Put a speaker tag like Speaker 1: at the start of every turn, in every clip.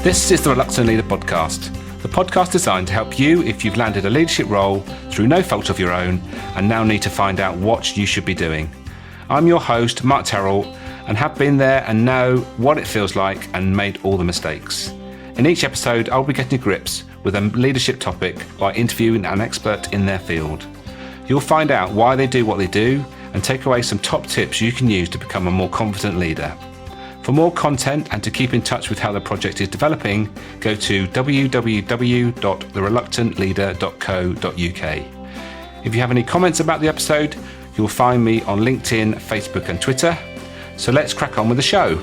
Speaker 1: This is the Reluctant Leader Podcast, the podcast designed to help you if you've landed a leadership role through no fault of your own and now need to find out what you should be doing. I'm your host, Mark Terrell, and have been there and know what it feels like and made all the mistakes. In each episode, I'll be getting to grips with a leadership topic by interviewing an expert in their field. You'll find out why they do what they do and take away some top tips you can use to become a more confident leader. For more content and to keep in touch with how the project is developing, go to www.thereluctantleader.co.uk. If you have any comments about the episode, you'll find me on LinkedIn, Facebook and Twitter. So let's crack on with the show.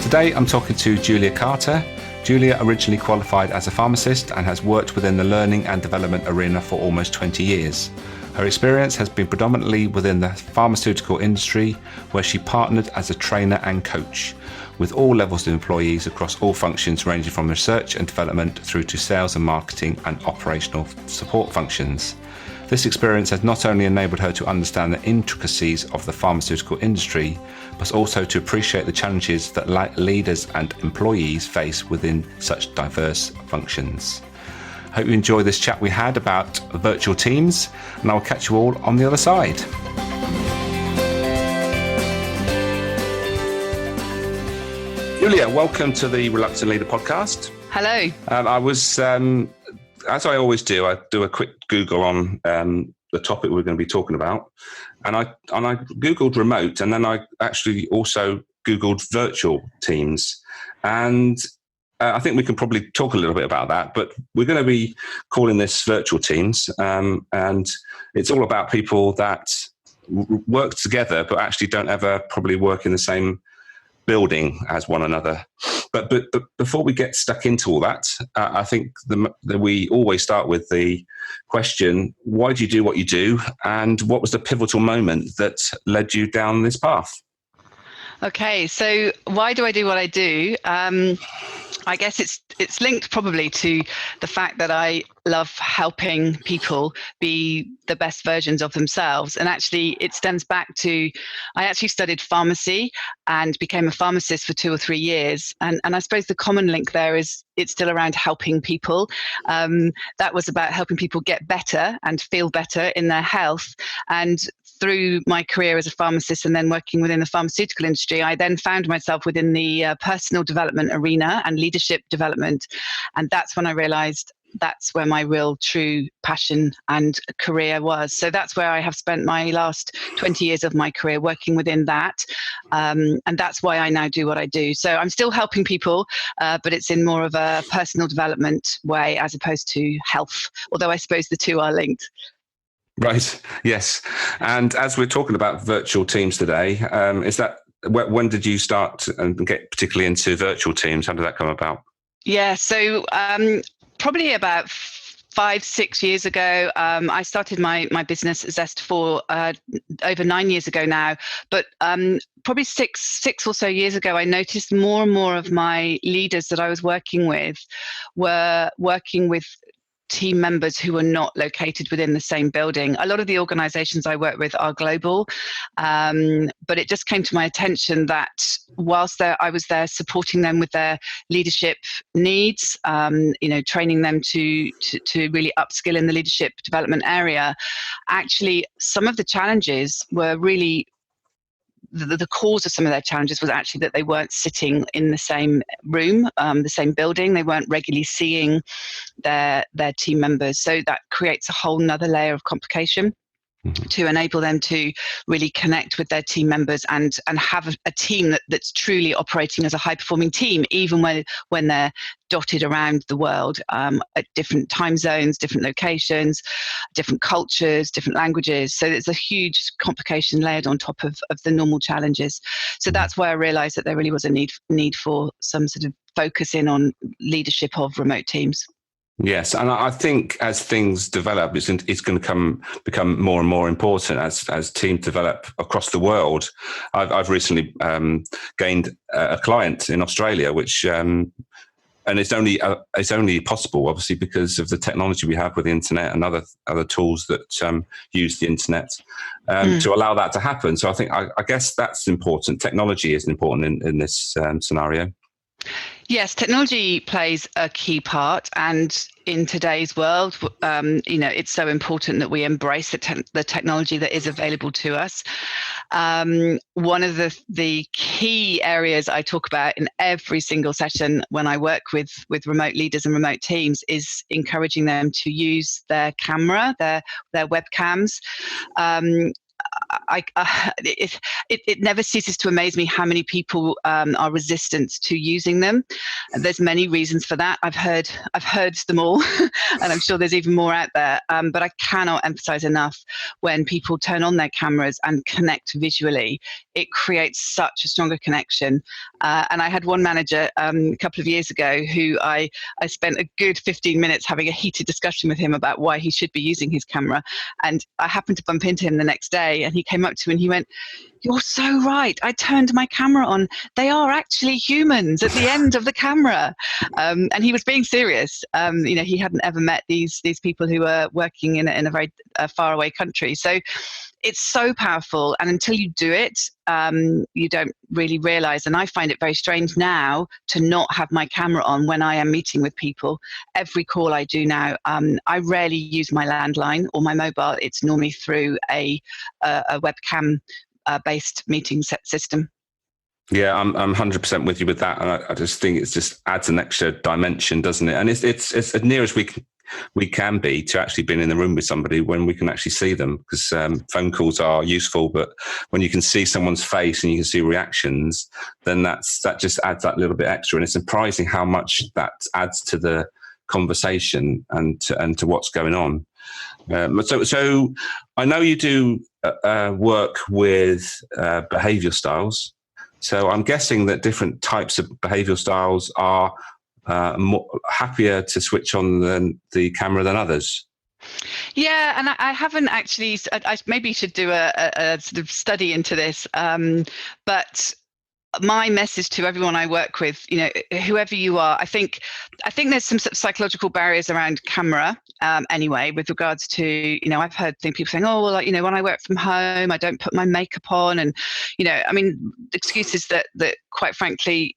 Speaker 1: Today I'm talking to Julia Carter. Julia originally qualified as a pharmacist and has worked within the learning and development arena for almost 20 years. Her experience has been predominantly within the pharmaceutical industry, where she partnered as a trainer and coach with all levels of employees across all functions ranging from research and development through to sales and marketing and operational support functions. This experience has not only enabled her to understand the intricacies of the pharmaceutical industry, but also to appreciate the challenges that leaders and employees face within such diverse functions. Hope you enjoy this chat we had about virtual teams, and I'll catch you all on the other side. Julia, welcome to the Reluctant Leader Podcast.
Speaker 2: Hello.
Speaker 1: I was, as I always do, I do a quick Google on the topic we're going to be talking about, and I Googled remote, and then I actually also Googled virtual teams, and I think we can probably talk a little bit about that, but we're going to be calling this virtual teams, and it's all about people that work together but actually don't ever probably work in the same building as one another. But before we get stuck into all that, I think that we always start with the question, why do you do what you do, and what was the pivotal moment that led you down this path?
Speaker 2: Okay, so why do I do what I do? I guess it's linked probably to the fact that I love helping people be the best versions of themselves. And actually it stems back to, I actually studied pharmacy and became a pharmacist for 2 or 3 years. And I suppose the common link there is it's still around helping people. That was about helping people get better and feel better in their health. And through my career as a pharmacist and then working within the pharmaceutical industry, I then found myself within the personal development arena and leadership development. And that's when I realized that's where my real true passion and career was. So that's where I have spent my last 20 years of my career working within that. And that's why I now do what I do. So I'm still helping people, but it's in more of a personal development way as opposed to health, although I suppose the two are linked.
Speaker 1: Right. Yes. And as we're talking about virtual teams today, when did you start and get particularly into virtual teams? How did that come about?
Speaker 2: Yeah. So probably about 5-6 years ago, I started my business Zest4 over 9 years ago now. But probably six or so years ago, I noticed more and more of my leaders that I was working with were working with team members who are not located within the same building. A lot of the organizations I work with are global, but it just came to my attention that whilst I was there supporting them with their leadership needs, training them to really upskill in the leadership development area, actually some of the challenges were really the cause of some of their challenges was actually that they weren't sitting in the same room, the same building. They weren't regularly seeing their team members. So that creates a whole nother layer of complication to enable them to really connect with their team members and have a team that's truly operating as a high-performing team, even when they're dotted around the world at different time zones, different locations, different cultures, different languages. So there's a huge complication layered on top of the normal challenges. So that's why I realized that there really was a need for some sort of focus in on leadership of remote teams.
Speaker 1: Yes, and I think as things develop, it's going to become more and more important as teams develop across the world. I've recently gained a client in Australia, which And it's only possible, obviously, because of the technology we have with the internet and other tools that use the internet to allow that to happen. So I guess that's important. Technology is important in this scenario.
Speaker 2: Yes, technology plays a key part, and in today's world, it's so important that we embrace the technology that is available to us. One of the key areas I talk about in every single session when I work with remote leaders and remote teams is encouraging them to use their camera, their webcams. It never ceases to amaze me how many people are resistant to using them. There's many reasons for that. I've heard them all, and I'm sure there's even more out there. But I cannot emphasize enough, when people turn on their cameras and connect visually, it creates such a stronger connection. And I had one manager a couple of years ago who I spent a good 15 minutes having a heated discussion with him about why he should be using his camera. And I happened to bump into him the next day, and he came up to me and he went, "You're so right. I turned my camera on. They are actually humans at the end of the camera." And he was being serious. He hadn't ever met these people who were working in a very far away country. So it's so powerful. And until you do it, you don't really realize. And I find it very strange now to not have my camera on when I am meeting with people. Every call I do now, I rarely use my landline or my mobile. It's normally through a webcam based meeting system.
Speaker 1: Yeah, I'm 100% with you with that. And I just think it just adds an extra dimension, doesn't it? And it's as near as we can be to actually being in the room with somebody when we can actually see them, because phone calls are useful, but when you can see someone's face and you can see reactions, then that just adds that little bit extra. And it's surprising how much that adds to the conversation and to what's going on. So I know you do work with behavioural styles. So I'm guessing that different types of behavioural styles are more happier to switch on the camera than others.
Speaker 2: Yeah, and I haven't actually. I maybe should do a sort of study into this, but my message to everyone I work with, whoever you are, I think there's some sort of psychological barriers around camera anyway, with regards to, I've heard people saying, oh, well, when I work from home, I don't put my makeup on. And, excuses that quite frankly,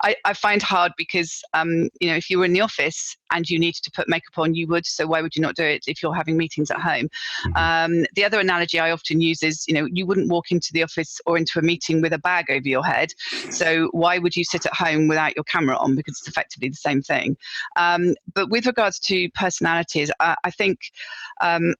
Speaker 2: I find hard, because, if you were in the office and you needed to put makeup on, you would. So why would you not do it if you're having meetings at home? The other analogy I often use is, you wouldn't walk into the office or into a meeting with a bag over your head. So why would you sit at home without your camera on? Because it's effectively the same thing. But with regards to personalities, I think I'm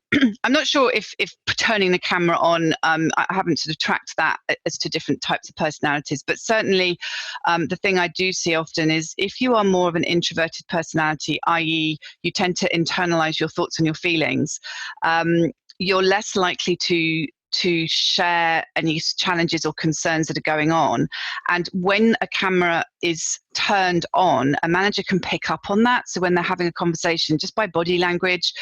Speaker 2: not sure if turning the camera on, I haven't sort of tracked that as to different types of personalities, but certainly the thing I do see often is, if you are more of an introverted personality, i.e. you tend to internalize your thoughts and your feelings, you're less likely to share any challenges or concerns that are going on. And when a camera is turned on, a manager can pick up on that. So when they're having a conversation, just by body language,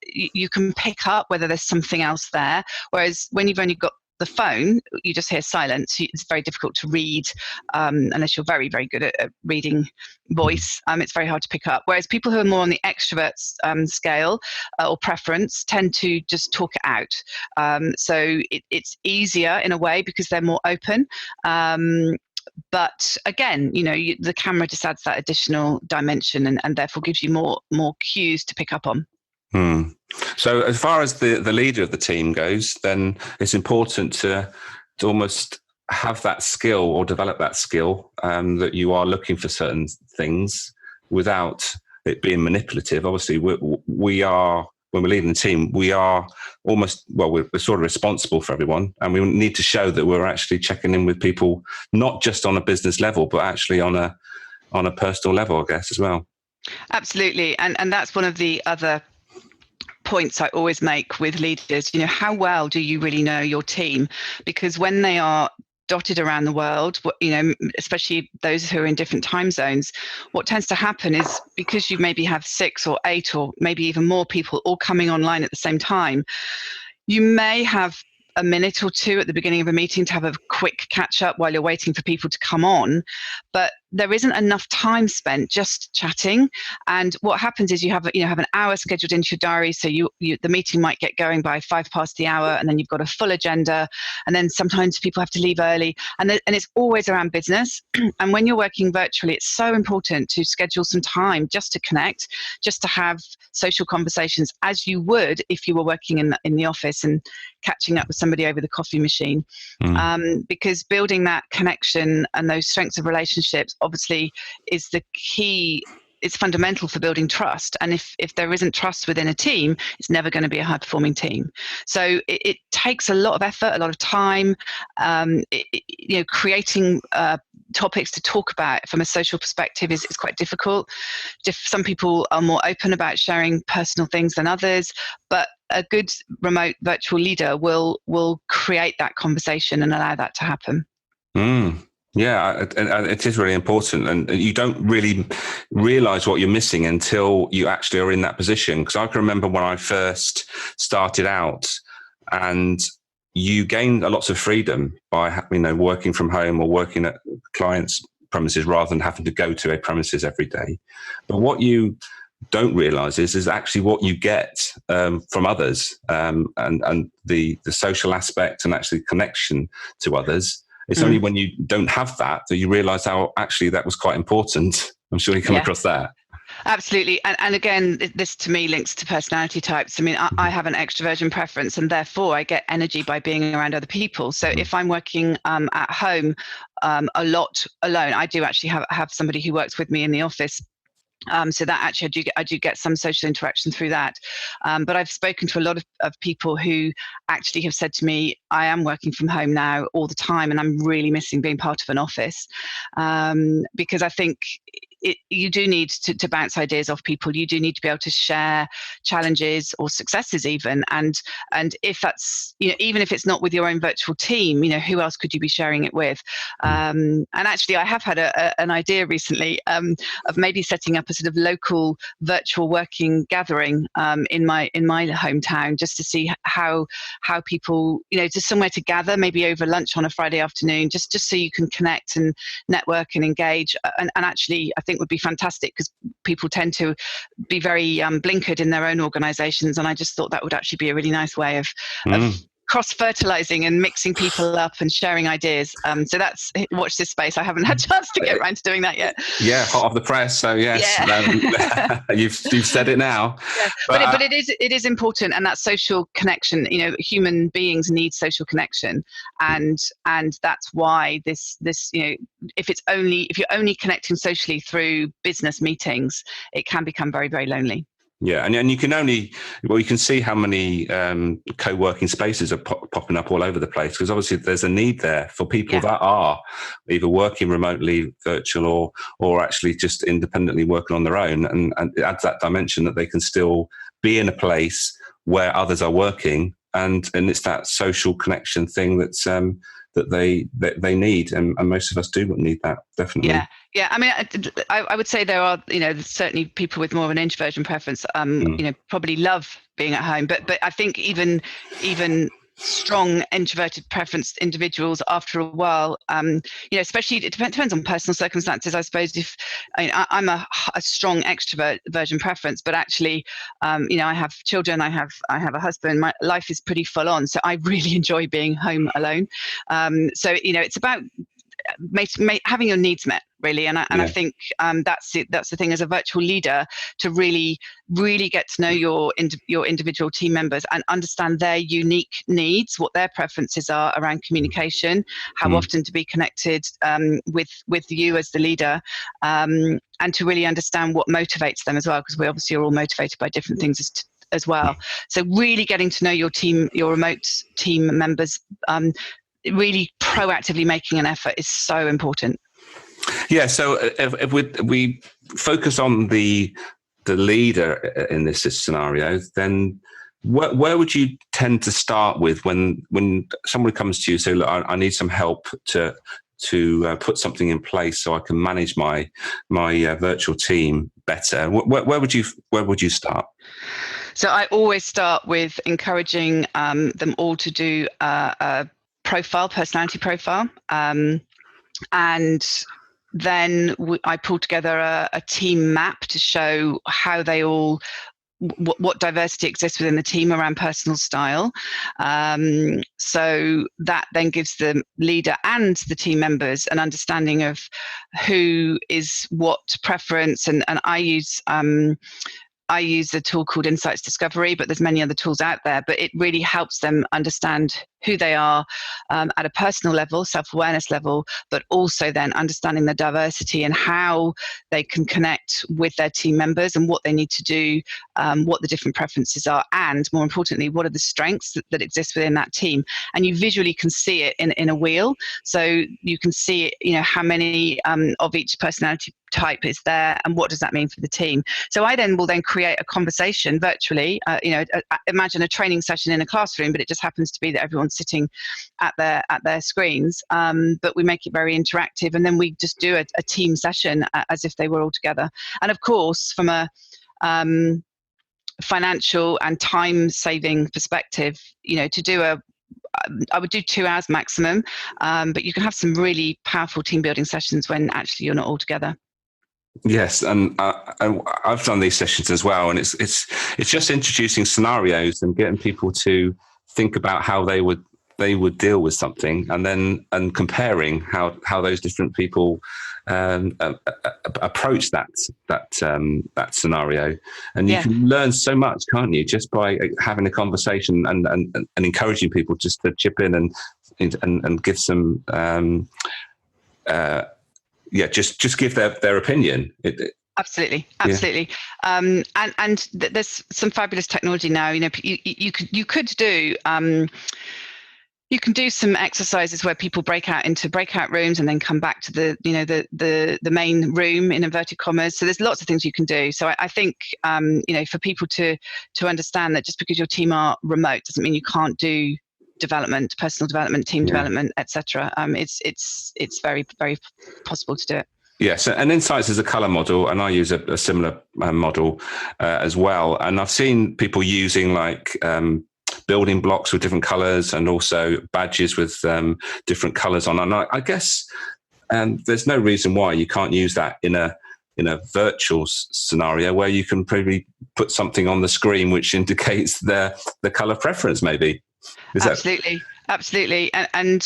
Speaker 2: you can pick up whether there's something else there. Whereas when you've only got the phone, you just hear silence. It's very difficult to read unless you're very, very good at reading voice. It's very hard to pick up. Whereas people who are more on the extroverts scale or preference tend to just talk it out. So it's easier in a way because they're more open. But again, the camera just adds that additional dimension and therefore gives you more cues to pick up on.
Speaker 1: So as far as the leader of the team goes, then it's important to almost have that skill or develop that skill that you are looking for certain things without it being manipulative. Obviously, we are, when we're leading the team, we are almost, we're sort of responsible for everyone, and we need to show that we're actually checking in with people, not just on a business level, but actually on a personal level, I guess, as well.
Speaker 2: Absolutely. And that's one of the other points I always make with leaders. How well do you really know your team? Because when they are dotted around the world, especially those who are in different time zones, what tends to happen is, because you maybe have 6 or 8 or maybe even more people all coming online at the same time, you may have a minute or two at the beginning of a meeting to have a quick catch up while you're waiting for people to come on. But there isn't enough time spent just chatting. And what happens is you have an hour scheduled into your diary, so the meeting might get going by 5 past the hour, and then you've got a full agenda, and then sometimes people have to leave early, and it's always around business. And when you're working virtually, it's so important to schedule some time just to connect, just to have social conversations as you would if you were working in the office and catching up with somebody over the coffee machine. Because building that connection and those strengths of relationships obviously is the key. It's fundamental for building trust. And if there isn't trust within a team, it's never going to be a high performing team. So it takes a lot of effort, a lot of time, creating topics to talk about from a social perspective is quite difficult. Some people are more open about sharing personal things than others, but a good remote virtual leader will create that conversation and allow that to happen.
Speaker 1: Yeah, it is really important, and you don't really realize what you're missing until you actually are in that position. Because I can remember when I first started out, and you gain lots of freedom by working from home or working at clients' premises rather than having to go to a premises every day. But what you don't realize is actually what you get from others, and the social aspect and actually connection to others. It's only when you don't have that you realize how actually that was quite important. I'm sure you come across that.
Speaker 2: Absolutely. And again, this to me links to personality types. I mean, I have an extroversion preference, and therefore I get energy by being around other people. So if I'm working at home a lot alone, I do actually have somebody who works with me in the office. So that actually I do get some social interaction through that. But I've spoken to a lot of people who actually have said to me, I am working from home now all the time, and I'm really missing being part of an office, because I think you do need to bounce ideas off people. You do need to be able to share challenges or successes even. And if that's, even if it's not with your own virtual team, who else could you be sharing it with? And actually I have had an idea recently of maybe setting up a sort of local virtual working gathering in my hometown, just to see how people, just somewhere to gather, maybe over lunch on a Friday afternoon, just so you can connect and network and engage. And actually I think would be fantastic, because people tend to be very blinkered in their own organizations, and I just thought that would actually be a really nice way of cross-fertilizing and mixing people up and sharing ideas. So that's, watch this space. I haven't had a chance to get around to doing that yet.
Speaker 1: Yeah, hot off the press. So yes, you've said it now.
Speaker 2: Yeah. But it is important, and that social connection. Human beings need social connection, and that's why this if you're only connecting socially through business meetings, it can become very, very lonely.
Speaker 1: Yeah, and you can see how many co-working spaces are popping up all over the place, because obviously there's a need there for people that are either working remotely, virtual, or actually just independently working on their own, and it adds that dimension that they can still be in a place where others are working, and it's that social connection thing that's that they need, and most of us do need that, definitely.
Speaker 2: Yeah. I mean, I would say there are, certainly people with more of an introversion preference, probably love being at home. But I think even strong introverted preference individuals, after a while, especially it depends on personal circumstances. I suppose I'm a strong extroversion preference, but actually, I have children, I have a husband. My life is pretty full on, so I really enjoy being home alone. So it's about having your needs met, really, and I think that's the thing as a virtual leader, to really get to know your individual team members and understand their unique needs, what their preferences are around communication, how often to be connected with you as the leader, and to really understand what motivates them as well, because we obviously are all motivated by different things as well. So really getting to know your team, your remote team members, really proactively making an effort is so important.
Speaker 1: Yeah, so if we focus on the leader in this scenario, then where would you tend to start with when somebody comes to you and say, look, I need some help to put something in place so I can manage my virtual team better? Where would you start?
Speaker 2: So I always start with encouraging them all to do a personality profile, and then I pulled together a team map to show how they all what diversity exists within the team around personal style. So that then gives the leader and the team members an understanding of who is what preference. And I use a tool called Insights Discovery, but there's many other tools out there. But it really helps them understand who they are at a personal level, self-awareness level, but also then understanding the diversity and how they can connect with their team members and what they need to do, what the different preferences are, and more importantly, what are the strengths that exist within that team. And you visually can see it in a wheel. So you can see, how many of each personality type is there and what does that mean for the team. So I will create a conversation virtually, imagine a training session in a classroom, but it just happens to be that everyone's sitting at their screens, but we make it very interactive, and then we just do a team session as if they were all together. And of course, from a financial and time saving perspective, to do I would do 2 hours maximum, but you can have some really powerful team building sessions when actually you're not all together.
Speaker 1: Yes, and I've done these sessions as well, and it's just introducing scenarios and getting people to think about how they would deal with something, and comparing how those different people approach that scenario. And you can learn so much, can't you, just by having a conversation and encouraging people just to chip in and give some just give their opinion.
Speaker 2: Absolutely. And there's some fabulous technology now. You could do you can do some exercises where people break out into breakout rooms and then come back to the main room, in inverted commas. So there's lots of things you can do. So I think for people to understand that just because your team are remote doesn't mean you can't do development, personal development, team development, etc. It's very, very possible to do it.
Speaker 1: Yes, and Insights is a color model, and I use a similar model as well. And I've seen people using building blocks with different colors, and also badges with different colors on. And I guess there's no reason why you can't use that in a virtual scenario where you can probably put something on the screen which indicates the color preference, maybe.
Speaker 2: Absolutely. And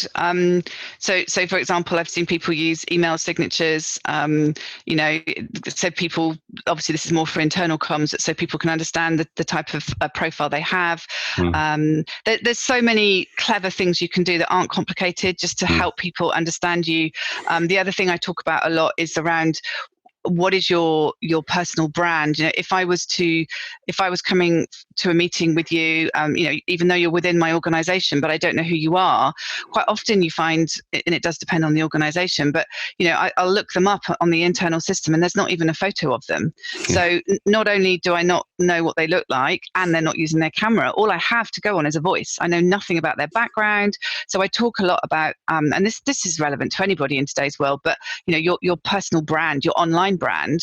Speaker 2: so for example, I've seen people use email signatures, so people, obviously this is more for internal comms, so people can understand the type of profile they have. There's so many clever things you can do that aren't complicated, just to help people understand you. The other thing I talk about a lot is around what is your personal brand. If I was coming to a meeting with you, even though you're within my organization, but I don't know who you are, quite often you find, and it does depend on the organization, but I'll look them up on the internal system and there's not even a photo of them. So not only do I not know what they look like, and they're not using their camera, all I have to go on is a voice. I know nothing about their background. So I talk a lot about, and this is relevant to anybody in today's world, but your personal brand, your online brand,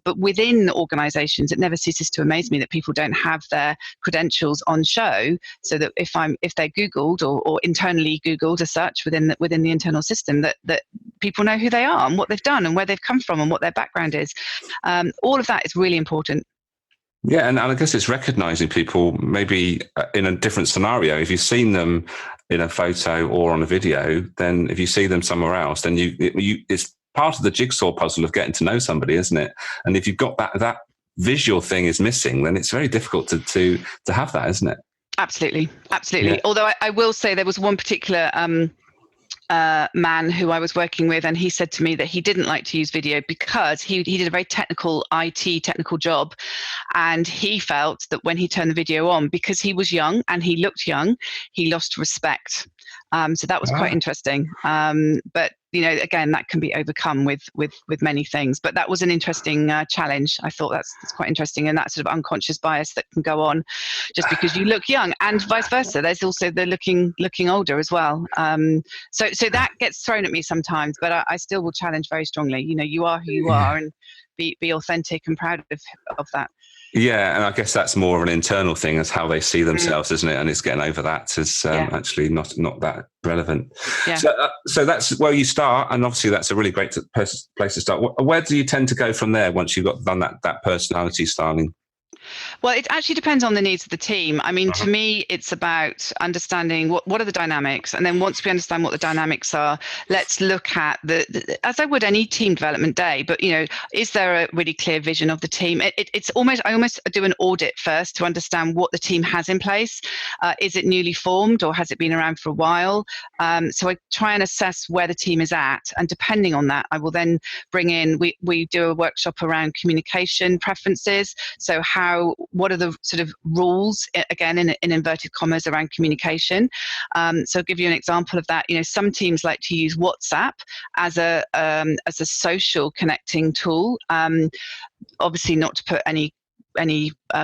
Speaker 2: but within organizations, it never ceases to amaze me that people don't have their credentials on show, so that if they're Googled or internally Googled as such within the internal system, that people know who they are and what they've done and where they've come from and what their background is. All of that is really important.
Speaker 1: Yeah, and I guess it's recognizing people maybe in a different scenario. If you've seen them in a photo or on a video, then if you see them somewhere else, then it's part of the jigsaw puzzle of getting to know somebody, isn't it? And if you've got that visual thing is missing, then it's very difficult to have that, isn't it?
Speaker 2: Absolutely. Yeah. Although I will say there was one particular man who I was working with, and he said to me that he didn't like to use video because he did a very technical job, and he felt that when he turned the video on, because he was young and he looked young, he lost respect. So that was quite interesting. But again, that can be overcome with many things. But that was an interesting challenge. I thought that's quite interesting, and that sort of unconscious bias that can go on just because you look young, and vice versa. There's also the looking older as well. So that gets thrown at me sometimes, but I still will challenge very strongly. You are who you are, and be authentic and proud of that.
Speaker 1: Yeah, and I guess that's more of an internal thing, as how they see themselves, isn't it? And it's getting over that as actually not that relevant.
Speaker 2: Yeah.
Speaker 1: So that's where you start, and obviously that's a really great place to start. Where do you tend to go from there once you've done that personality styling?
Speaker 2: Well, it actually depends on the needs of the team. I mean, to me, it's about understanding what are the dynamics, and then once we understand what the dynamics are, let's look at as I would any team development day. But is there a really clear vision of the team? It's almost I almost do an audit first to understand what the team has in place. Is it newly formed or has it been around for a while? So I try and assess where the team is at, and depending on that, I will then bring in. We do a workshop around communication preferences. So what are the sort of rules, again, in inverted commas, around communication? So I'll give you an example of that. Some teams like to use WhatsApp as a social connecting tool. Obviously, not to put any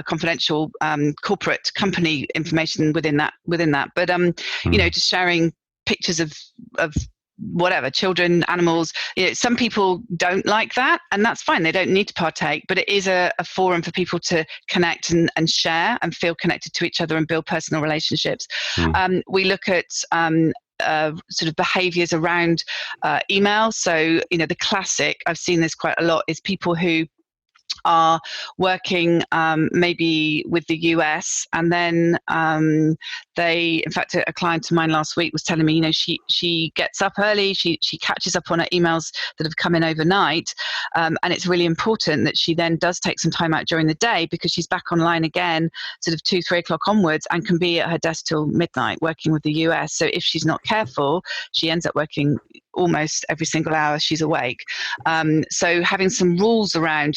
Speaker 2: confidential corporate company information within that. But just sharing pictures of whatever, children, animals. Some people don't like that, and that's fine. They don't need to partake, but it is a forum for people to connect and share and feel connected to each other and build personal relationships. We look at sort of behaviors around email. So, the classic, I've seen this quite a lot, is people who are working maybe with the US, and then in fact, a client of mine last week was telling me, she gets up early, she catches up on her emails that have come in overnight, and it's really important that she then does take some time out during the day, because she's back online again sort of 2-3 o'clock onwards, and can be at her desk till midnight working with the US. So if she's not careful, she ends up working almost every single hour she's awake. So having some rules around,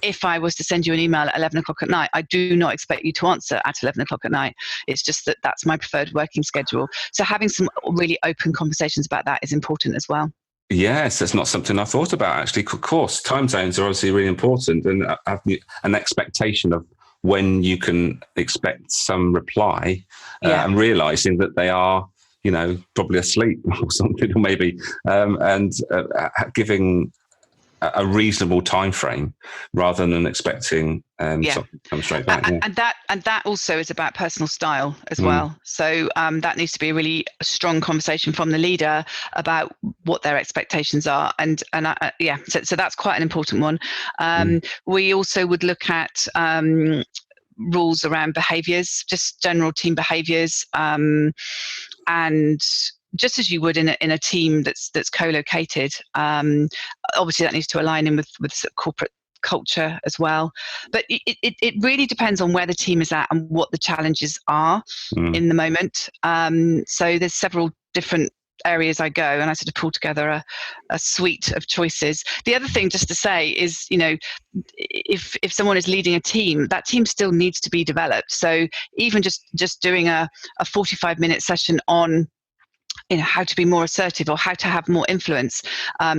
Speaker 2: if I was to send you an email at 11 o'clock at night, I do not expect you to answer at 11 o'clock at night. It's just that's my preferred working schedule. So having some really open conversations about that is important as well.
Speaker 1: Yes, that's not something I thought about, actually. Of course, time zones are obviously really important, and having an expectation of when you can expect some reply, and realizing that they are probably asleep or something, or maybe, and giving a reasonable time frame rather than expecting something to come straight back.
Speaker 2: And that also is about personal style as well. So that needs to be a really strong conversation from the leader about what their expectations are, and so that's quite an important one. We also would look at rules around behaviors, just general team behaviors, and just as you would in a team that's co-located. Obviously, that needs to align in with sort of corporate culture as well. But it really depends on where the team is at and what the challenges are in the moment. So there's several different areas I go, and I sort of pull together a suite of choices. The other thing just to say is, if someone is leading a team, that team still needs to be developed. So even just doing a 45-minute session on how to be more assertive or how to have more influence.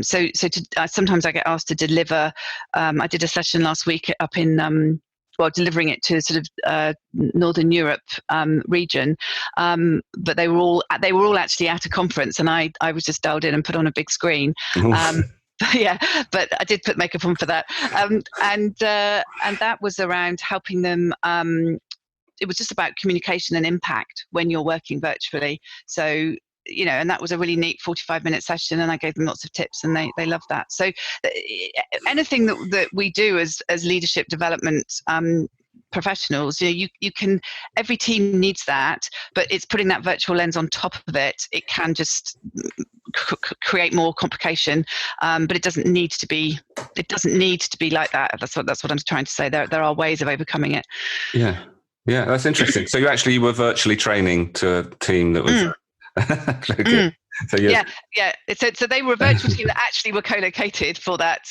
Speaker 2: Sometimes I get asked to deliver. I did a session last week up in delivering it to sort of Northern Europe region, but they were all actually at a conference, and I was just dialed in and put on a big screen. But I did put makeup on for that, and that was around helping them. It was just about communication and impact when you're working virtually. So and that was a really neat 45-minute session, and I gave them lots of tips, and they loved that. So anything that we do as leadership development professionals, you can, every team needs that, but it's putting that virtual lens on top of it. It can just create more complication, but it doesn't need to be like that. That's what I'm trying to say. There are ways of overcoming it.
Speaker 1: Yeah, that's interesting. So you were virtually training to a team that was So
Speaker 2: So they were a virtual team that actually were co-located for that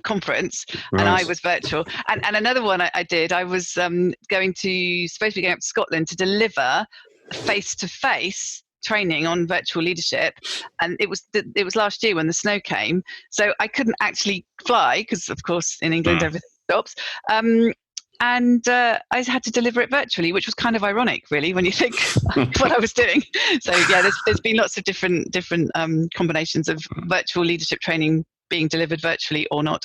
Speaker 2: conference, right. And I was virtual. And another one I did. I was supposed to be going up to Scotland to deliver face-to-face training on virtual leadership, and it was last year when the snow came, so I couldn't actually fly because, of course, in England everything stops. And I had to deliver it virtually, which was kind of ironic, really, when you think what I was doing. So there's been lots of different combinations of virtual leadership training being delivered virtually or not.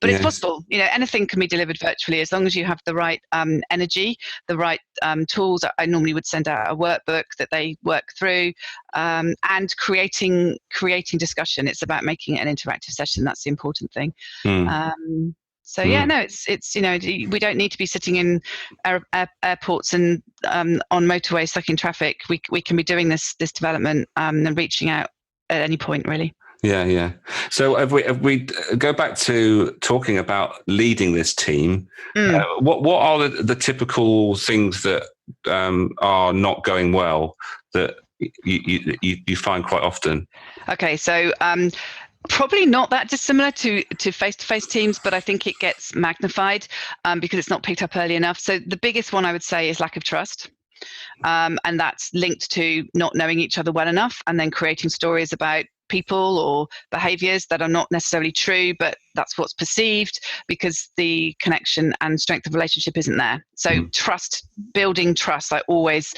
Speaker 2: But
Speaker 1: Yes.
Speaker 2: it's possible. Anything can be delivered virtually as long as you have the right energy, the right tools. I normally would send out a workbook that they work through, and creating discussion. It's about making it an interactive session. That's the important thing. So no, it's we don't need to be sitting in airports and on motorways stuck in traffic. We can be doing this development and reaching out at any point, really.
Speaker 1: Yeah. So if we go back to talking about leading this team, what are the typical things that are not going well that you find quite often?
Speaker 2: Okay, so probably not that dissimilar to face-to-face teams, but I think it gets magnified because it's not picked up early enough. So the biggest one I would say is lack of trust. And that's linked to not knowing each other well enough and then creating stories about people or behaviors that are not necessarily true, but that's what's perceived because the connection and strength of relationship isn't there. So trust, building trust, I always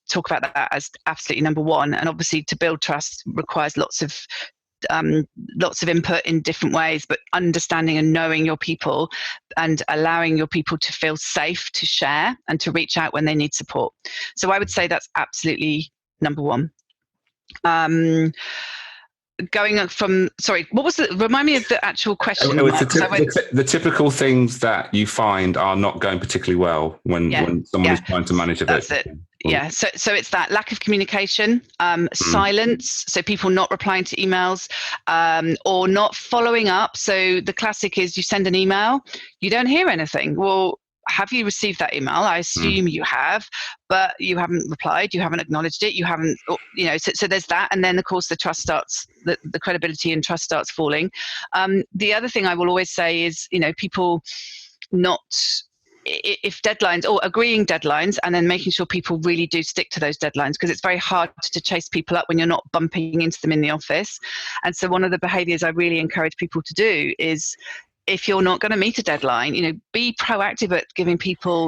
Speaker 2: talk about that as absolutely number one. And obviously to build trust requires lots of input in different ways, but understanding and knowing your people and allowing your people to feel safe to share and to reach out when they need support. So I would say that's absolutely number one. Going from, sorry, what was remind me of the actual question.
Speaker 1: The typical things that you find are not going particularly well when someone is trying to manage a
Speaker 2: That's it. Yeah, so it's that lack of communication, silence, so people not replying to emails, or not following up. So the classic is you send an email, you don't hear anything. Well, have you received that email? I assume you have, but you haven't replied, you haven't acknowledged it, you haven't, so there's that. And then of course the trust starts, the credibility and trust starts falling. The other thing I will always say is, people not, if deadlines or agreeing deadlines and then making sure people really do stick to those deadlines, because it's very hard to chase people up when you're not bumping into them in the office. And so one of the behaviors I really encourage people to do is, if you're not going to meet a deadline, be proactive at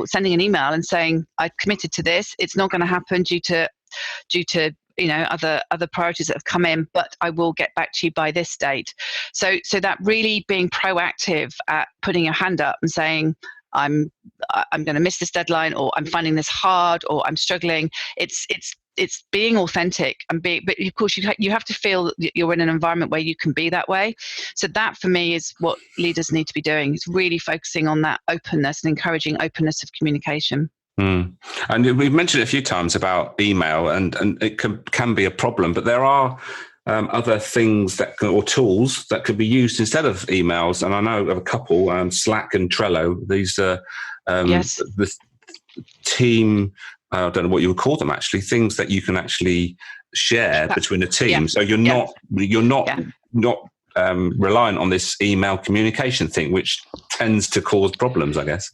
Speaker 2: sending an email and saying, I've committed to this. It's not going to happen due to other priorities that have come in, but I will get back to you by this date. So that really being proactive at putting your hand up and saying, I'm going to miss this deadline, or I'm finding this hard, or I'm struggling. It's being authentic but of course you have to feel that you're in an environment where you can be that way. So that for me is what leaders need to be doing. It's really focusing on that openness and encouraging openness of communication.
Speaker 1: And we've mentioned a few times about email, and it can be a problem, but there are other things or tools that could be used instead of emails. And I know of a couple, Slack and Trello. These are the team. I don't know what you would call them, actually, things that you can actually share between a team. Yeah. So you're not reliant on this email communication thing, which tends to cause problems, I guess.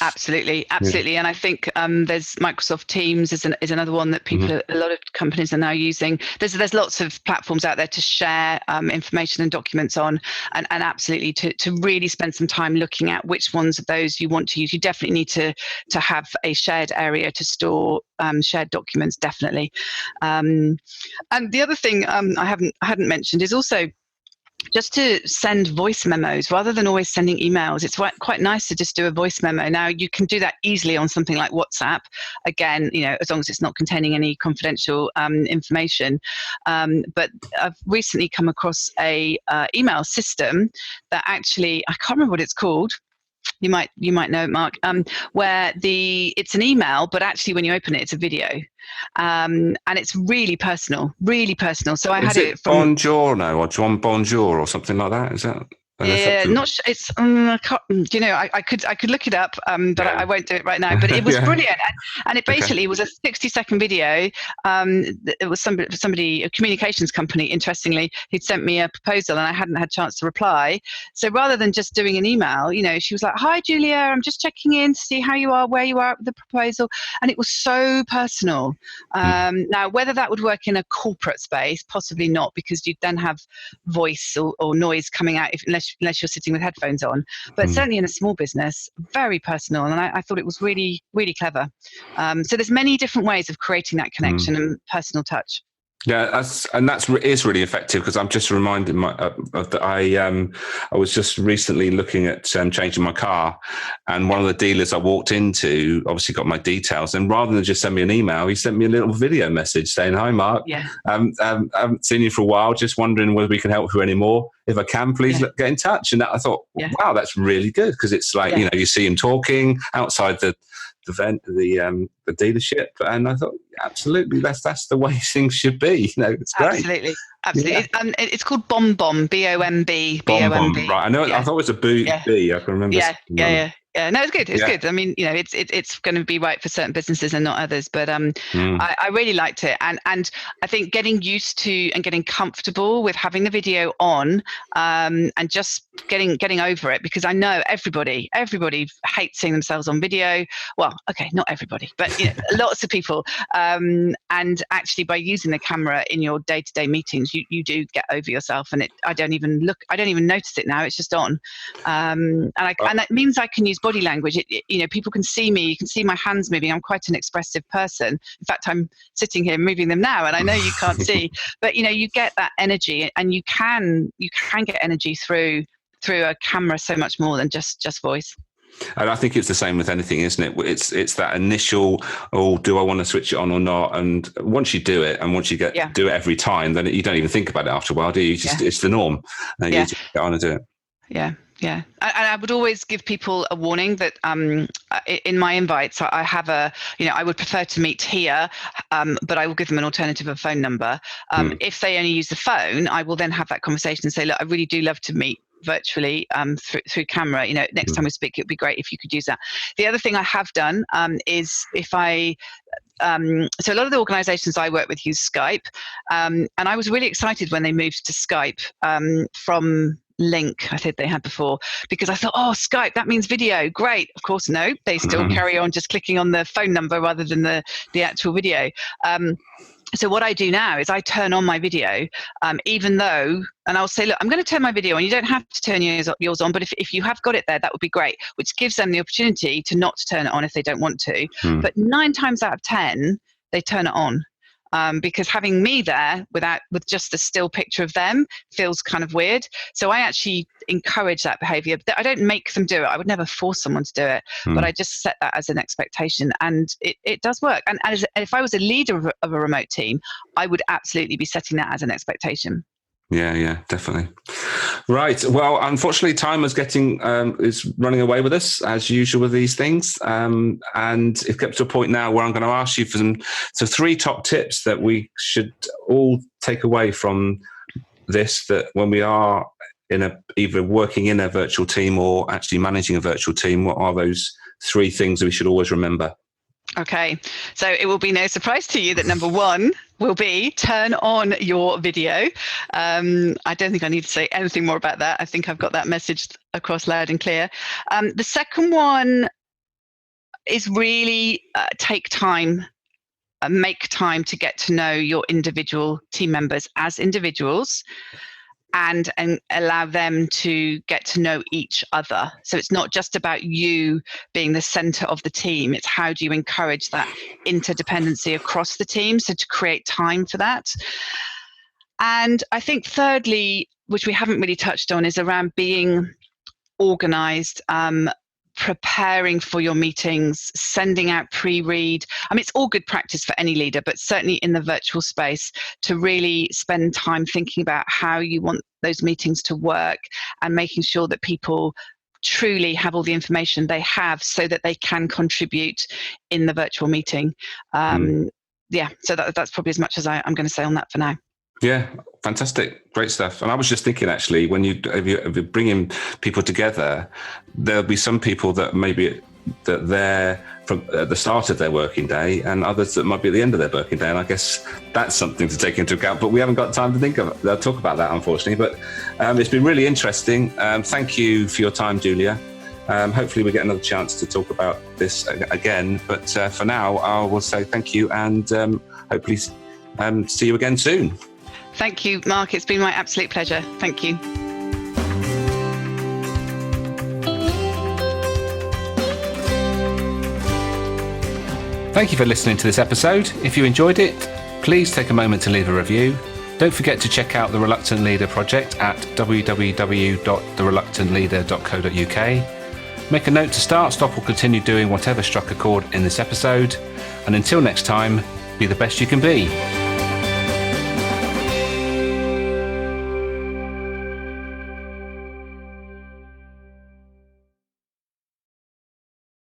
Speaker 2: Absolutely. Yeah. And I think there's Microsoft Teams is another one that people, a lot of companies are now using. There's lots of platforms out there to share information and documents on, and absolutely to really spend some time looking at which ones of those you want to use. You definitely need to have a shared area to store shared documents, definitely. And the other thing I hadn't mentioned is also just to send voice memos rather than always sending emails. It's quite nice to just do a voice memo. Now, you can do that easily on something like WhatsApp, again, as long as it's not containing any confidential information. But I've recently come across a email system that actually, I can't remember what it's called. You might know it, Mark, where it's an email, but actually when you open it, it's a video. And it's really personal. So I had it from
Speaker 1: Buongiorno or John Bonjour or something like that. Is that?
Speaker 2: Yeah, not sure. It's I could look it up, but I won't do it right now. But it was brilliant, and it basically was a 60-second video. It was somebody, a communications company, interestingly, who'd sent me a proposal, and I hadn't had a chance to reply. So rather than just doing an email, she was like, "Hi, Julia, I'm just checking in to see how you are, where you are with the proposal," and it was so personal. Now, whether that would work in a corporate space, possibly not, because you'd then have voice or noise coming out unless you're sitting with headphones on. But certainly in a small business, very personal. And I thought it was really, really clever. So there's many different ways of creating that connection and personal touch.
Speaker 1: Yeah, is really effective, because I'm just reminded of that. I was just recently looking at changing my car, and one of the dealers I walked into obviously got my details, and rather than just send me an email, he sent me a little video message saying, "Hi, Mark.
Speaker 2: Yeah.
Speaker 1: I haven't seen you for a while. Just wondering whether we can help you anymore. If I can, please get in touch." And I thought, wow, that's really good, because it's like you see him talking outside the dealership, and I thought, absolutely, that's the way things should be. It's great.
Speaker 2: Absolutely. It's called BombBomb, BOMB, BOMB.
Speaker 1: Right, I know. I thought it was a B. I can remember.
Speaker 2: Yeah. No, it's good. It's good. I mean, it's going to be right for certain businesses and not others. But I really liked it, and I think getting used to and getting comfortable with having the video on, and just getting over it, because I know everybody hates seeing themselves on video. Well, okay, not everybody, but lots of people. And actually, by using the camera in your day-to-day meetings, you do get over yourself, and I don't even notice it now. It's just on, and that means I can use body language. People can see me. You can see my hands moving. I'm quite an expressive person. In fact, I'm sitting here moving them now, and I know you can't see, but you get that energy, and you can get energy through a camera so much more than just voice.
Speaker 1: And I think it's the same with anything, isn't it? It's that initial, do I want to switch it on or not? And once you do it, and once you do it every time, then you don't even think about it after a while, do you? It's the norm, and you just get on and do it.
Speaker 2: Yeah. And I would always give people a warning that in my invites, I have I would prefer to meet here, but I will give them an alternative of phone number. If they only use the phone, I will then have that conversation and say, look, I really do love to meet virtually through camera. Next time we speak, it would be great if you could use that. The other thing I have done is if I so a lot of the organizations I work with use Skype, and I was really excited when they moved to Skype from Link, I said they had before, because I thought, Skype, that means video, great. Of course, no, they still carry on just clicking on the phone number rather than the actual video. So what I do now is I turn on my video, even though, and I'll say, look, I'm going to turn my video on. You don't have to turn yours on, but if you have got it there, that would be great, which gives them the opportunity to not turn it on if they don't want to. But 9 times out of 10, they turn it on. Because having me there with just the still picture of them feels kind of weird. So I actually encourage that behavior. I don't make them do it. I would never force someone to do it, but I just set that as an expectation, and it does work. And if I was a leader of a remote team, I would absolutely be setting that as an expectation.
Speaker 1: Yeah, definitely. Right. Well, unfortunately, time is running away with us, as usual with these things. And it's kept to a point now where I'm going to ask you for some 3 top tips that we should all take away from this, that when we are either working in a virtual team or actually managing a virtual team, what are those 3 things that we should always remember?
Speaker 2: Okay, so it will be no surprise to you that number 1 will be turn on your video. I don't think I need to say anything more about that. I think I've got that message across loud and clear. The second one is really take time, make time to get to know your individual team members as individuals, and allow them to get to know each other. So it's not just about you being the center of the team. It's how do you encourage that interdependency across the team, so to create time for that. And I think thirdly, which we haven't really touched on, is around being organized, preparing for your meetings, sending out pre-read. I mean, it's all good practice for any leader, but certainly in the virtual space, to really spend time thinking about how you want those meetings to work, and making sure that people truly have all the information they have so that they can contribute in the virtual meeting. So that's probably as much as I'm going to say on that for now.
Speaker 1: Yeah, fantastic. Great stuff. And I was just thinking, actually, if you're bringing people together, there'll be some people that maybe that they're from at the start of their working day, and others that might be at the end of their working day. And I guess that's something to take into account, but we haven't got time to talk about that, unfortunately. But it's been really interesting. Thank you for your time, Julia. Hopefully we get another chance to talk about this again. But for now, I will say thank you, and hopefully see you again soon.
Speaker 2: Thank you, Mark. It's been my absolute pleasure. Thank you.
Speaker 1: Thank you for listening to this episode. If you enjoyed it, Please take a moment to leave a review. Don't forget to check out the Reluctant Leader project at www.thereluctantleader.co.uk. Make a note to start, stop or continue doing whatever struck a chord in this episode. And until next time, be the best you can be.